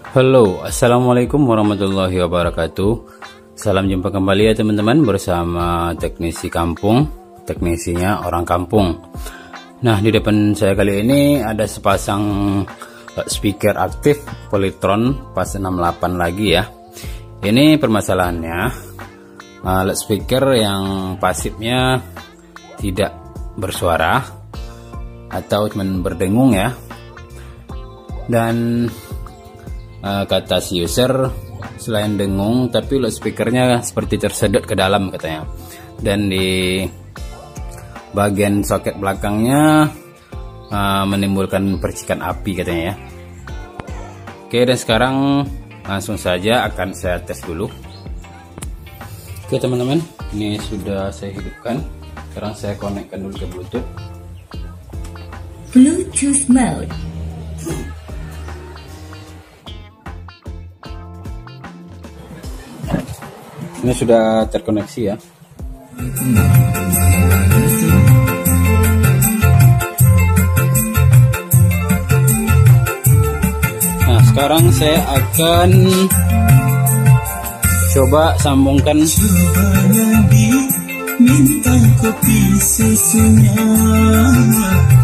Halo, assalamualaikum warahmatullahi wabarakatuh. Salam jumpa kembali ya teman-teman, bersama teknisi kampung, teknisinya orang kampung. Nah, di depan saya kali ini ada sepasang speaker aktif Polytron pas 68 lagi ya. Ini permasalahannya, loudspeaker yang pasifnya tidak bersuara atau cuman berdengung ya. Dan kata si user, selain dengung tapi loudspeakernya seperti tersedot ke dalam katanya. Dan di bagian soket belakangnya menimbulkan percikan api katanya ya. Oke, dan sekarang langsung saja akan saya tes dulu. Oke teman-teman, ini sudah saya hidupkan. Sekarang saya konekkan dulu ke Bluetooth mode. Ini sudah terkoneksi ya. Nah, sekarang saya akan coba sambungkan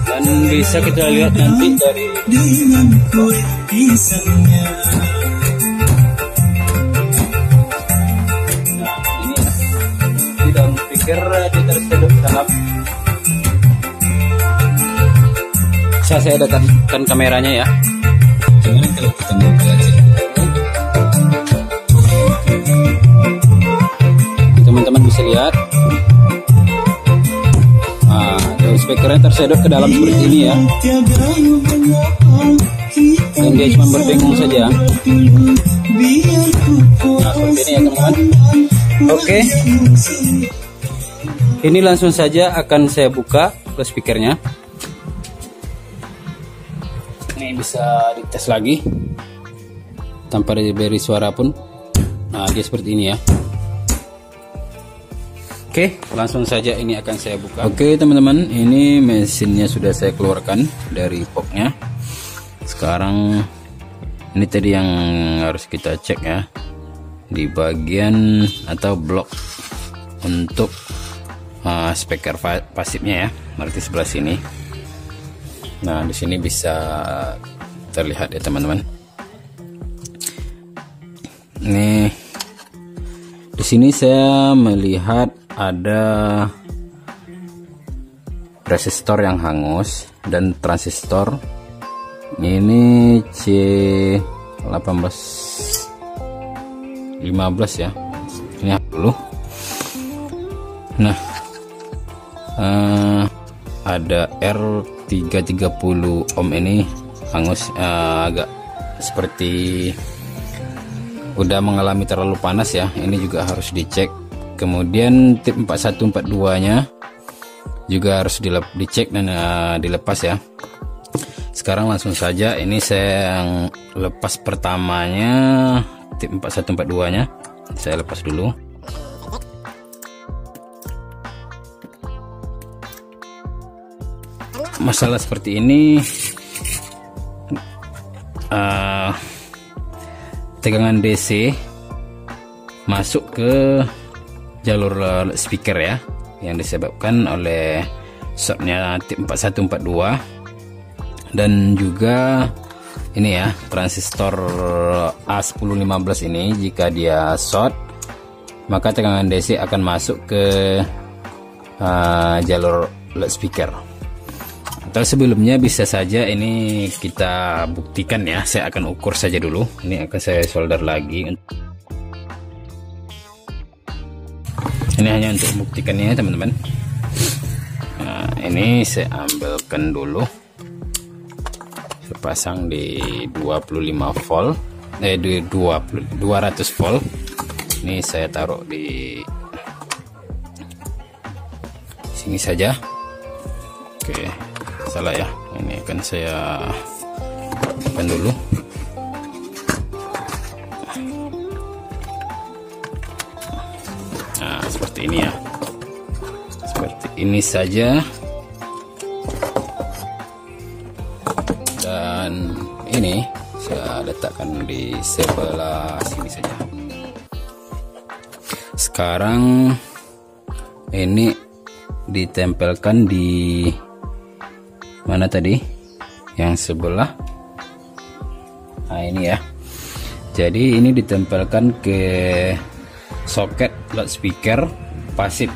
dan bisa kita lihat nanti dari tersedot dalam. Saya dekatkan kameranya ya. Gimana kalau kita buka aja? Teman-teman bisa lihat. Nah, speakernya tersedot ke dalam seperti ini ya. Dan dia cuma berdengung saja. Nah, seperti ini ya teman-teman. Oke. Ini langsung saja akan saya buka loudspeakernya. Ini bisa dites lagi tanpa diberi suara pun. Nah, dia seperti ini ya. Oke, langsung saja ini akan saya buka. Oke teman-teman, ini mesinnya sudah saya keluarkan dari boxnya. Sekarang ini tadi yang harus kita cek ya, di bagian atau blok untuk speaker pasifnya ya, berarti sebelah sini. Nah, di sini bisa terlihat ya teman-teman. Ini di sini saya melihat ada resistor yang hangus dan transistor. Ini C1815 ya. Ini dulu. Nah, ada R330 ohm ini hangus, agak seperti udah mengalami terlalu panas ya. Ini juga harus dicek. Kemudian tip 4142 nya juga harus dicek dan dilepas ya. Sekarang langsung saja ini saya yang lepas pertamanya, tip 4142 nya saya lepas dulu. Masalah seperti ini, tegangan DC masuk ke jalur speaker ya, yang disebabkan oleh shortnya tip 4142. Dan juga ini ya, transistor A1015 ini jika dia short, maka tegangan DC akan masuk ke jalur loudspeaker. Atau sebelumnya bisa saja ini kita buktikan ya. Saya akan ukur saja dulu. Ini akan saya solder lagi. Ini hanya untuk membuktikannya teman-teman. Nah, ini saya ambilkan dulu. Saya pasang di 25 volt, 200 volt. Ini saya taruh di sini saja. Oke, salah ya. Ini akan saya tekan dulu. Nah, seperti ini ya. Seperti ini saja. Dan ini saya letakkan di sebelah sini saja. Sekarang ini ditempelkan di mana tadi? Yang sebelah. Nah, ini ya. Jadi ini ditempelkan ke soket loudspeaker pasif.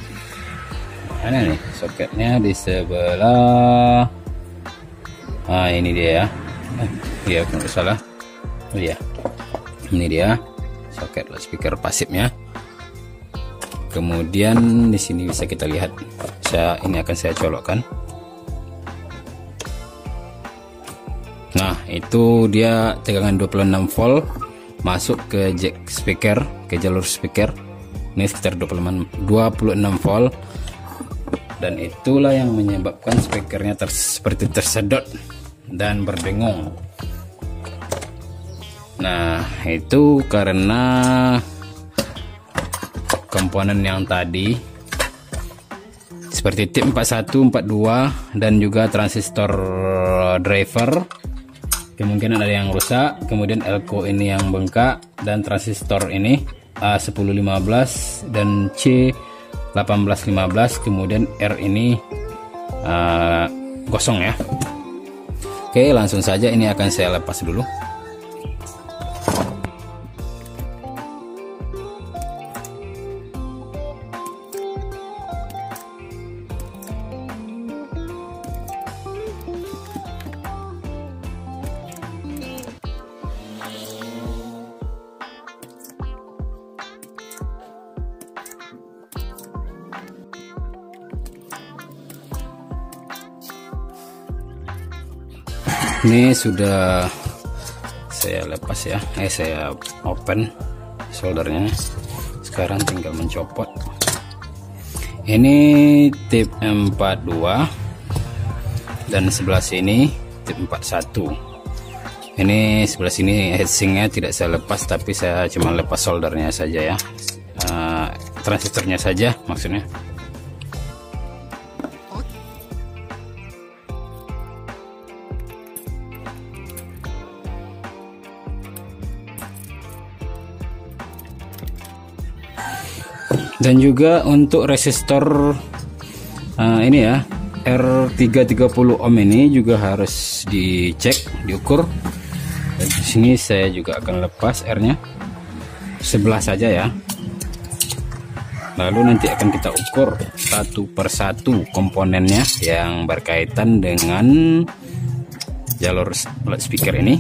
Mana nih soketnya? Di sebelah. Nah, ini dia ya. Iya, kalau salah. Oh iya. Ini dia soket loudspeaker pasifnya. Kemudian di sini bisa kita lihat. Ini akan saya colokkan. Nah, itu dia tegangan 26 volt masuk ke jack speaker, ke jalur speaker. Ini sekitar 26 volt, dan itulah yang menyebabkan speakernya seperti tersedot dan berdengung. Nah, itu karena komponen yang tadi seperti tip 41, 42 dan juga transistor driver kemungkinan ada yang rusak, kemudian elko ini yang bengkak, dan transistor ini A1015 dan C1815, kemudian R ini gosong ya. Oke, langsung saja ini akan saya lepas dulu. Ini sudah saya lepas ya, saya open soldernya. Sekarang tinggal mencopot. Ini tip 42 dan sebelah sini tip 41. Ini sebelah sini heatsinknya tidak saya lepas, tapi saya cuma lepas soldernya saja ya, transistornya saja maksudnya. Dan juga untuk resistor ini ya, R330 ohm ini juga harus dicek, diukur. Dan di sini saya juga akan lepas R-nya sebelah saja ya. Lalu nanti akan kita ukur satu persatu komponennya yang berkaitan dengan jalur loudspeaker ini.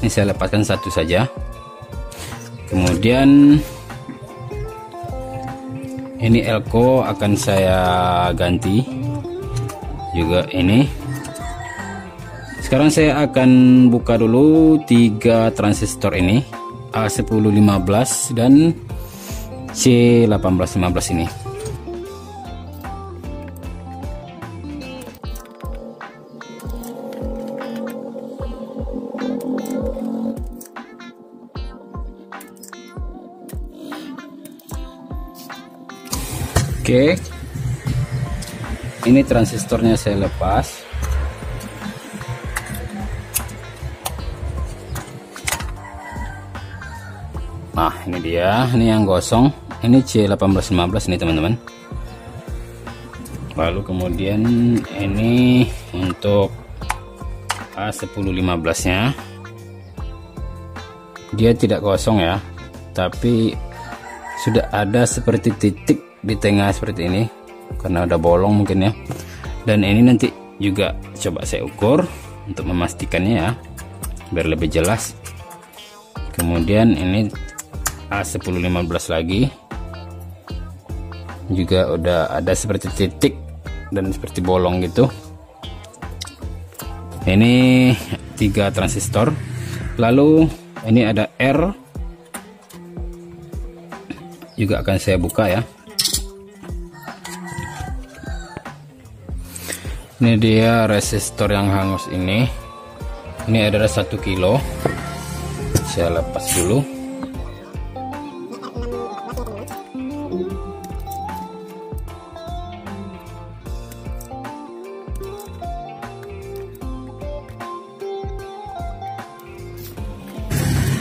Ini saya lepaskan satu saja. Kemudian ini elko akan saya ganti juga ini. Sekarang saya akan buka dulu 3 transistor ini, A1015 dan C1815 ini. Oke, ini transistornya saya lepas. Nah, ini dia, ini yang gosong. Ini C1815 nih teman-teman. Lalu kemudian ini untuk A1015 nya, dia tidak kosong ya, tapi sudah ada seperti titik di tengah seperti ini karena ada bolong mungkin ya. Dan ini nanti juga coba saya ukur untuk memastikannya ya, biar lebih jelas. Kemudian ini A1015 lagi juga udah ada seperti titik dan seperti bolong gitu. Ini 3 transistor. Lalu ini ada R juga akan saya buka ya. Ini dia resistor yang hangus ini. Ini adalah 1 kilo. Saya lepas dulu.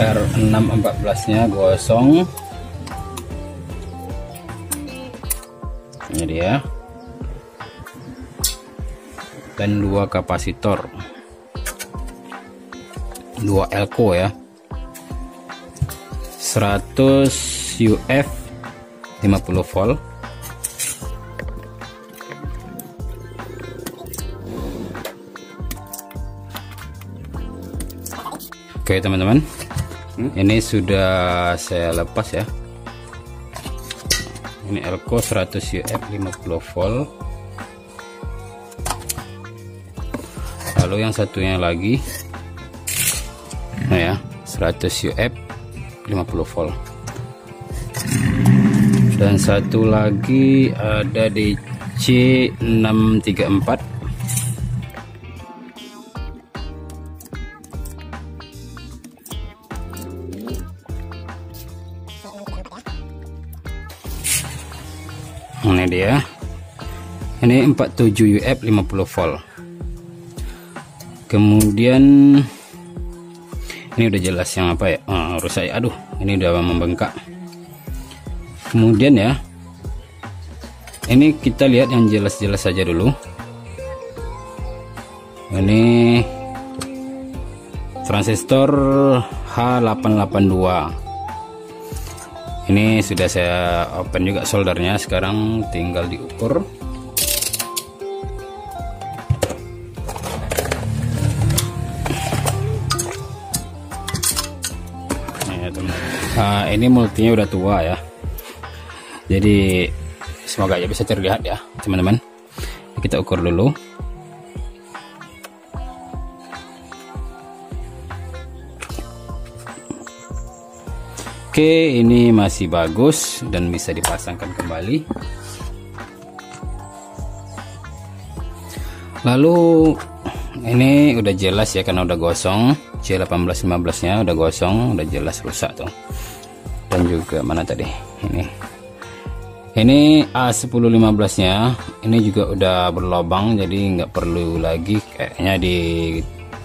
R614 nya gosong. Ini dia, dan 2 kapasitor, 2 elko ya, 100 UF 50 volt. Oke teman-teman, ini sudah saya lepas ya. Ini elko 100 UF 50 volt. Lalu yang satunya lagi, nah ya, 100 UF 50 volt. Dan satu lagi ada DC634. Ini dia, ini 47 UF 50 volt. Kemudian ini udah jelas yang apa ya, rusak ya, aduh ini udah membengkak. Kemudian ya, ini kita lihat yang jelas-jelas saja dulu. Ini transistor H882. Ini sudah saya open juga soldernya, sekarang tinggal diukur. Nah, ini multinya udah tua ya, jadi semoga aja bisa terlihat ya teman-teman. Kita ukur dulu. Oke, ini masih bagus dan bisa dipasangkan kembali. Lalu ini udah jelas ya, karena udah gosong. C1815 nya udah gosong, udah jelas rusak tuh. Dan juga mana tadi, ini A1015 nya ini juga udah berlobang, jadi nggak perlu lagi kayaknya di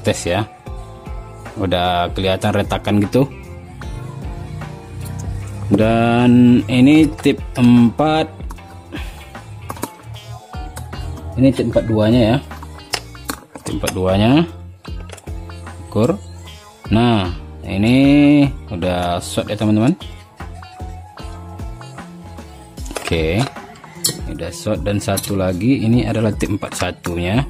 tes ya, udah kelihatan retakan gitu. Dan ini tip 4, ini tip 42 nya ya, tip 42 nya ukur. Nah ini udah short ya teman-teman. Oke, udah short. Dan satu lagi ini adalah tip 41 nya.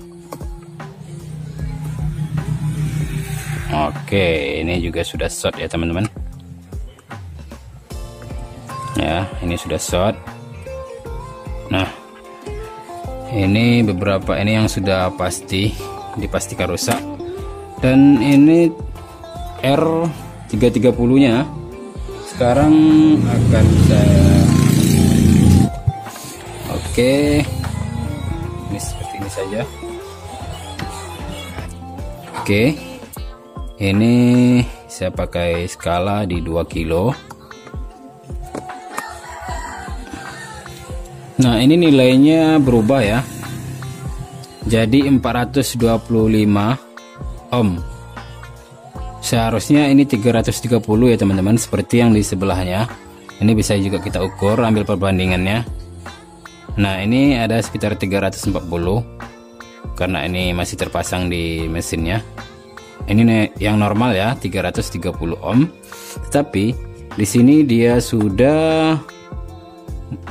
Oke, ini juga sudah short ya teman-teman ya, ini sudah short. Nah ini beberapa ini yang sudah dipastikan rusak. Dan ini R330 nya sekarang akan saya, oke, ini seperti ini saja. Oke, ini saya pakai skala di 2 kilo. Nah ini nilainya berubah ya, jadi 425 ohm. Seharusnya ini 330 ya teman-teman, seperti yang di sebelahnya. Ini bisa juga kita ukur, ambil perbandingannya. Nah ini ada sekitar 340, karena ini masih terpasang di mesinnya. Ini yang normal ya, 330 ohm. Tetapi di sini dia sudah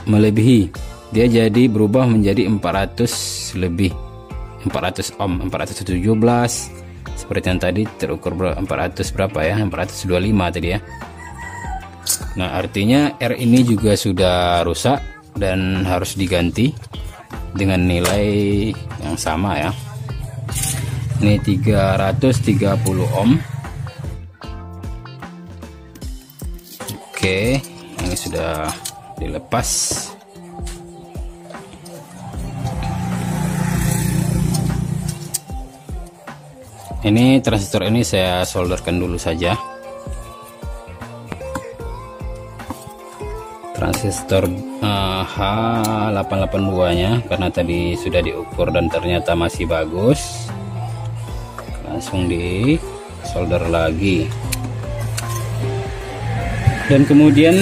melebihi. Dia jadi berubah menjadi 400 lebih, 400 ohm, 417 seperti yang tadi terukur 400 berapa ya, 425 tadi ya. Nah artinya R ini juga sudah rusak dan harus diganti dengan nilai yang sama ya. Ini 330 ohm. Oke, ini sudah dilepas. Ini transistor ini saya solderkan dulu saja. Transistor H882 nya, karena tadi sudah diukur dan ternyata masih bagus. Langsung di solder lagi. Dan kemudian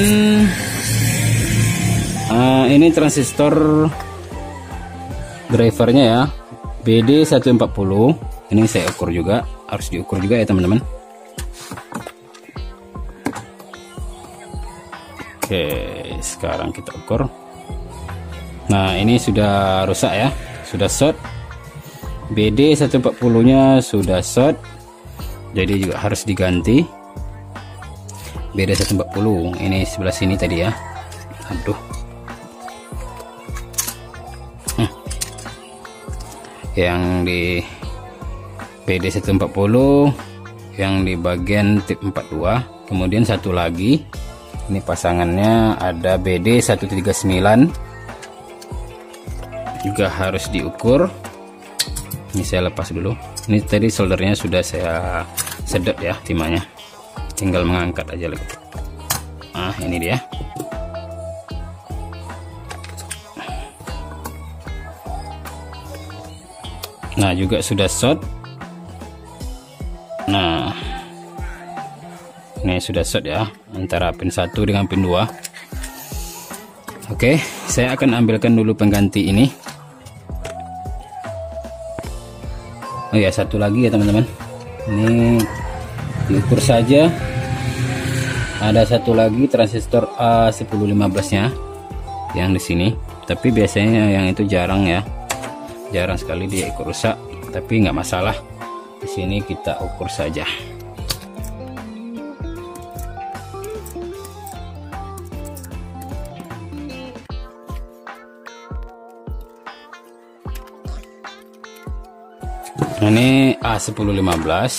ini transistor drivernya ya, BD140. Ini saya ukur juga, harus diukur juga ya teman-teman. Oke, sekarang kita ukur. Nah, ini sudah rusak ya, sudah short. BD140 nya sudah short, jadi juga harus diganti. BD140 ini sebelah sini tadi ya. Aduh, yang di BD140 yang di bagian tip 42. Kemudian satu lagi, ini pasangannya ada BD139 juga harus diukur. Ini saya lepas dulu. Ini tadi soldernya sudah saya sedot ya, timahnya, tinggal mengangkat aja lagi. Nah, ini dia. Nah, juga sudah short. Nah, ini sudah short ya, antara pin 1 dengan pin 2. Oke, saya akan ambilkan dulu pengganti ini. Oh ya, satu lagi ya teman-teman, ini diukur saja. Ada satu lagi transistor A1015 nya yang di sini, tapi biasanya yang itu jarang ya, jarang sekali dia ikut rusak, tapi nggak masalah. Di sini kita ukur saja. Nah, ini A1015,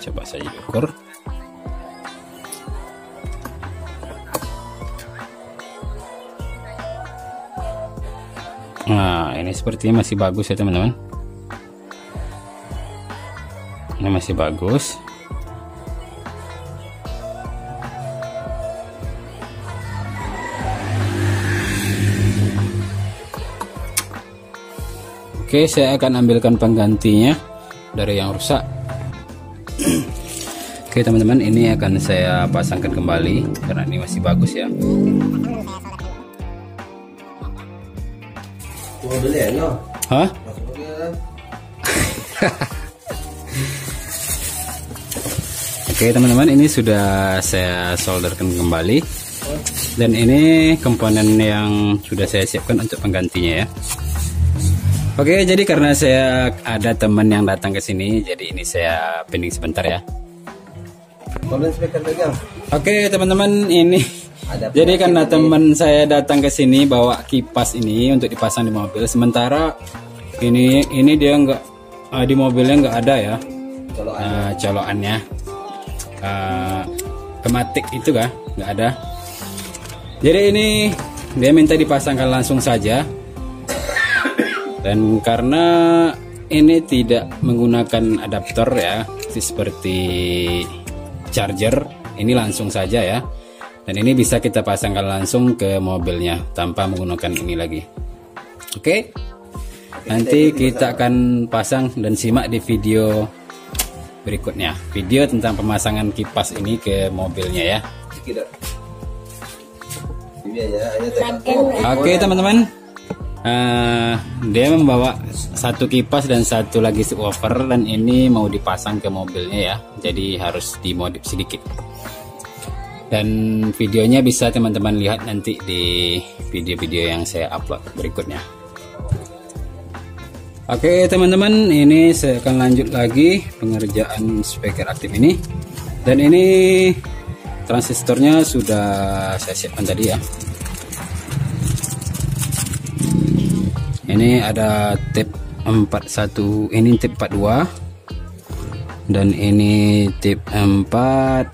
coba saja ukur. Nah, ini sepertinya masih bagus ya teman-teman. Ini masih bagus. Oke, saya akan ambilkan penggantinya dari yang rusak. Oke teman-teman, ini akan saya pasangkan kembali karena ini masih bagus ya. Hah? Oke teman-teman, ini sudah saya solderkan kembali, dan ini komponen yang sudah saya siapkan untuk penggantinya ya. Oke, jadi karena saya ada teman yang datang ke sini, jadi ini saya pending sebentar ya. Oke teman-teman, ini jadi karena teman saya datang ke sini bawa kipas ini untuk dipasang di mobil. Sementara ini dia nggak di mobilnya nggak ada ya colokannya, kematik itu kah, nggak ada. Jadi ini dia minta dipasangkan langsung saja. Dan karena ini tidak menggunakan adaptor ya, seperti charger, ini langsung saja ya. Dan ini bisa kita pasangkan langsung ke mobilnya tanpa menggunakan ini lagi. Oke, nanti kita akan pasang dan simak di video berikutnya, video tentang pemasangan kipas ini ke mobilnya ya. Oke teman-teman, dia membawa satu kipas dan satu lagi subwoofer, dan ini mau dipasang ke mobilnya ya, jadi harus dimodif sedikit. Dan videonya bisa teman-teman lihat nanti di video-video yang saya upload berikutnya. Oke teman-teman, ini saya akan lanjut lagi pengerjaan speaker aktif ini. Dan ini transistornya sudah saya siapkan tadi ya. Ini ada tip 41, ini tip 42, dan ini tip 41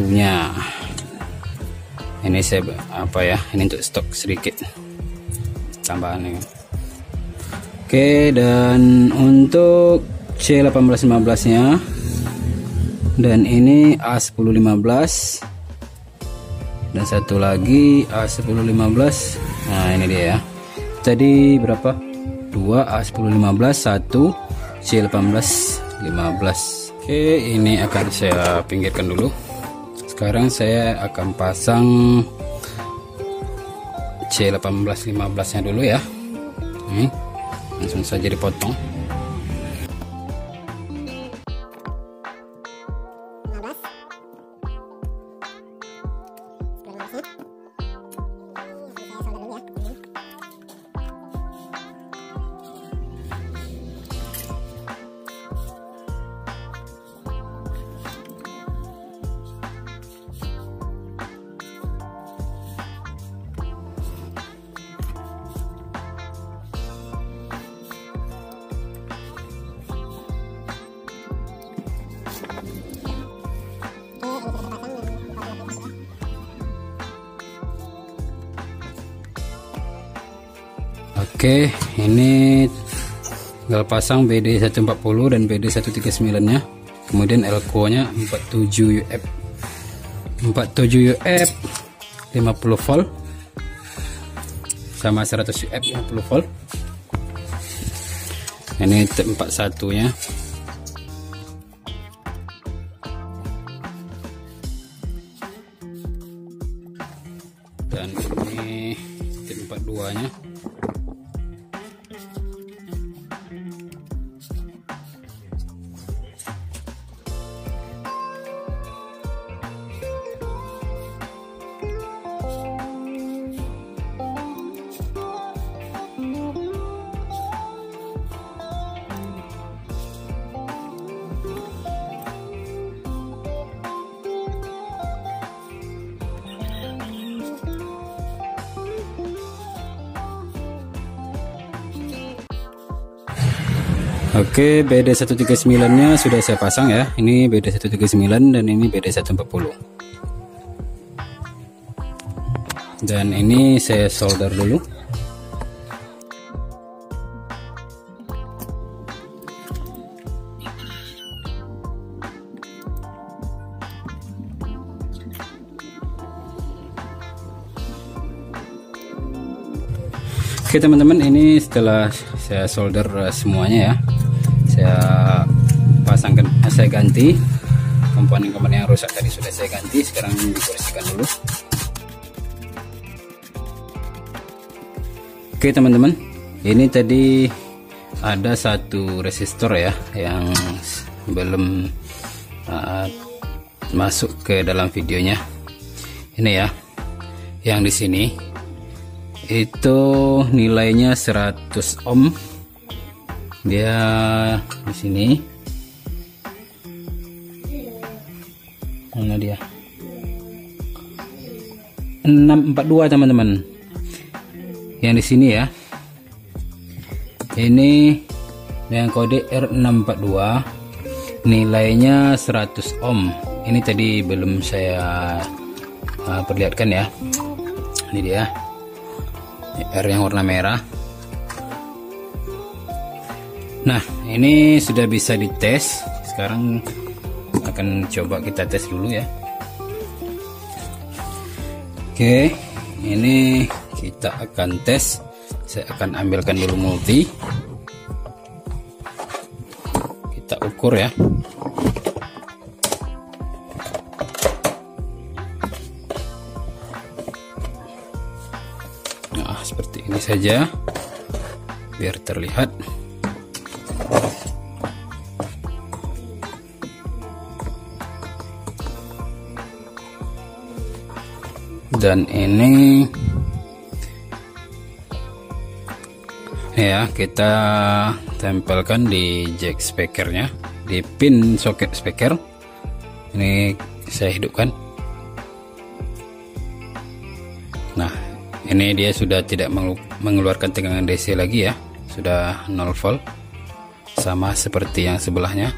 nya. Ini saya ini untuk stok sedikit tambahan ini. Oke, dan untuk C1815 nya, dan ini A1015, dan satu lagi A1015. Nah ini dia ya, tadi berapa? 2 A1015, 1 C1815. Oke, ini akan saya pinggirkan dulu. Sekarang saya akan pasang C1815 nya dulu ya. Langsung saja dipotong. Oke, ini tinggal pasang BD 140 dan BD 139 nya. Kemudian elko nya 47 UF 50 volt sama 100 UF 50 volt. Ini tempat satunya. Dan ini tempat duanya. Oke, BD 139 nya sudah saya pasang ya. Ini BD 139 dan ini BD 140. Dan ini saya solder dulu. Oke teman-teman, ini setelah saya solder semuanya ya, saya pasangkan, saya ganti komponen-komponen yang rusak tadi sudah saya ganti. Sekarang dibersihkan dulu. Oke teman-teman, ini tadi ada satu resistor ya yang belum masuk ke dalam videonya. Ini ya, yang di sini itu nilainya 100 ohm. Dia di sini. Mana dia? 642 teman-teman. Yang di sini ya. Ini dengan kode R642. Nilainya 100 ohm. Ini tadi belum saya perlihatkan ya. Ini dia. R yang warna merah. Nah, ini sudah bisa dites. Sekarang akan coba kita tes dulu ya. Oke, ini kita akan tes. Saya akan ambilkan dulu multi. Kita ukur ya. Nah, seperti ini saja biar terlihat. Dan ini ya, kita tempelkan di jack speakernya, di pin soket speaker. Ini saya hidupkan. Nah, ini dia sudah tidak mengeluarkan tegangan DC lagi ya, sudah 0 volt, sama seperti yang sebelahnya.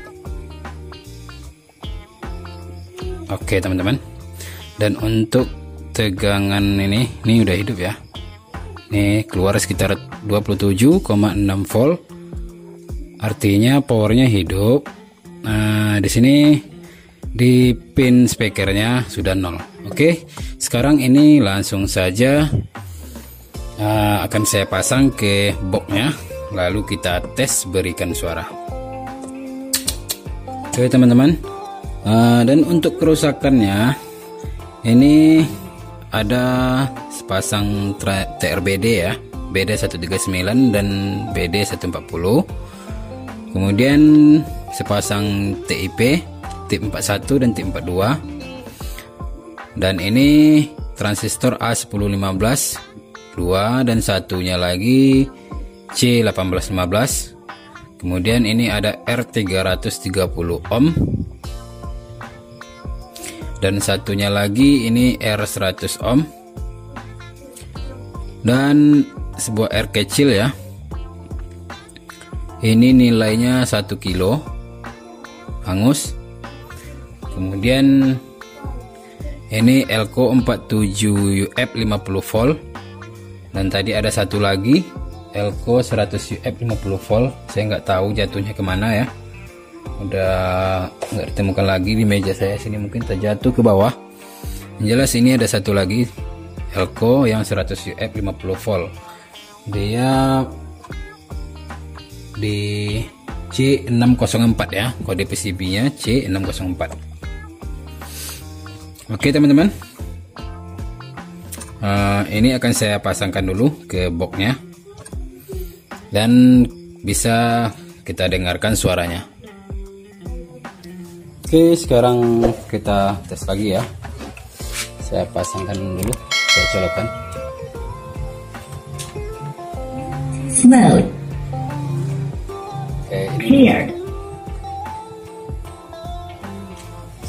Oke teman-teman, dan untuk tegangan ini udah hidup ya. Ini keluar sekitar 27,6 volt, artinya powernya hidup. Nah, di sini di pin speakernya sudah 0. Oke, sekarang ini langsung saja akan saya pasang ke boxnya, lalu kita tes berikan suara. Oke teman-teman, dan untuk kerusakannya Ini ada sepasang TRBD ya, BD 139 dan BD 140. Kemudian sepasang TIP tip 41 dan tip 42. Dan ini transistor A1015 2 dan satunya lagi C1815. Kemudian ini ada R330 ohm dan satunya lagi ini R100 ohm dan sebuah R kecil ya. Ini nilainya 1 kilo hangus. Kemudian ini Elco 47 UF 50 volt dan tadi ada satu lagi Elco 100 UF 50 volt. Saya nggak tahu jatuhnya kemana ya, udah nggak ditemukan lagi di meja saya sini, mungkin terjatuh ke bawah. Yang jelas ini ada satu lagi Elco yang 100 UF 50 volt, dia di C604 ya, kode PCB nya C604. Oke teman-teman, ini akan saya pasangkan dulu ke boxnya dan bisa kita dengarkan suaranya. Oke, sekarang kita tes lagi ya. Saya pasangkan dulu, saya colokkan. Slow. Oke, ini Clear.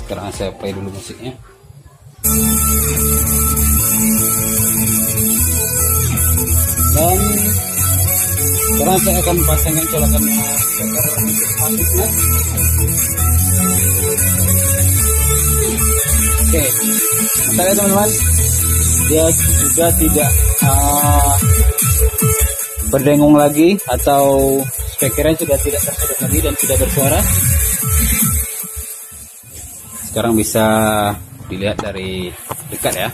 sekarang saya play dulu musiknya. Dan sekarang saya akan pasangkan colokannya speaker untuk aktifnya. Oke, bentar ya teman-teman, dia sudah tidak berdengung lagi atau speakernya sudah tidak tersedot lagi dan tidak bersuara. Sekarang bisa dilihat dari dekat ya.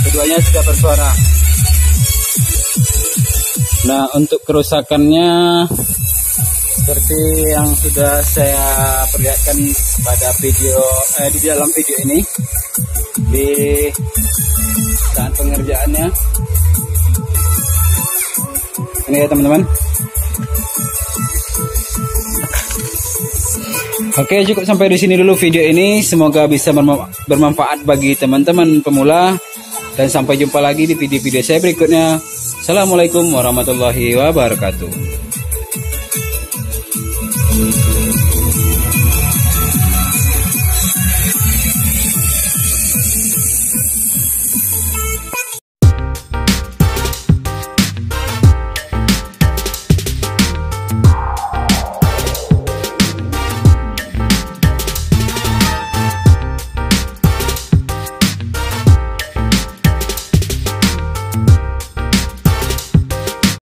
Keduanya sudah bersuara. Nah, untuk kerusakannya seperti yang sudah saya perlihatkan pada video di dalam video ini, di saat pengerjaannya ini ya teman-teman. Oke, cukup sampai di sini dulu video ini. Semoga bisa bermanfaat bagi teman-teman pemula. Dan sampai jumpa lagi di video-video saya berikutnya. Assalamualaikum warahmatullahi wabarakatuh.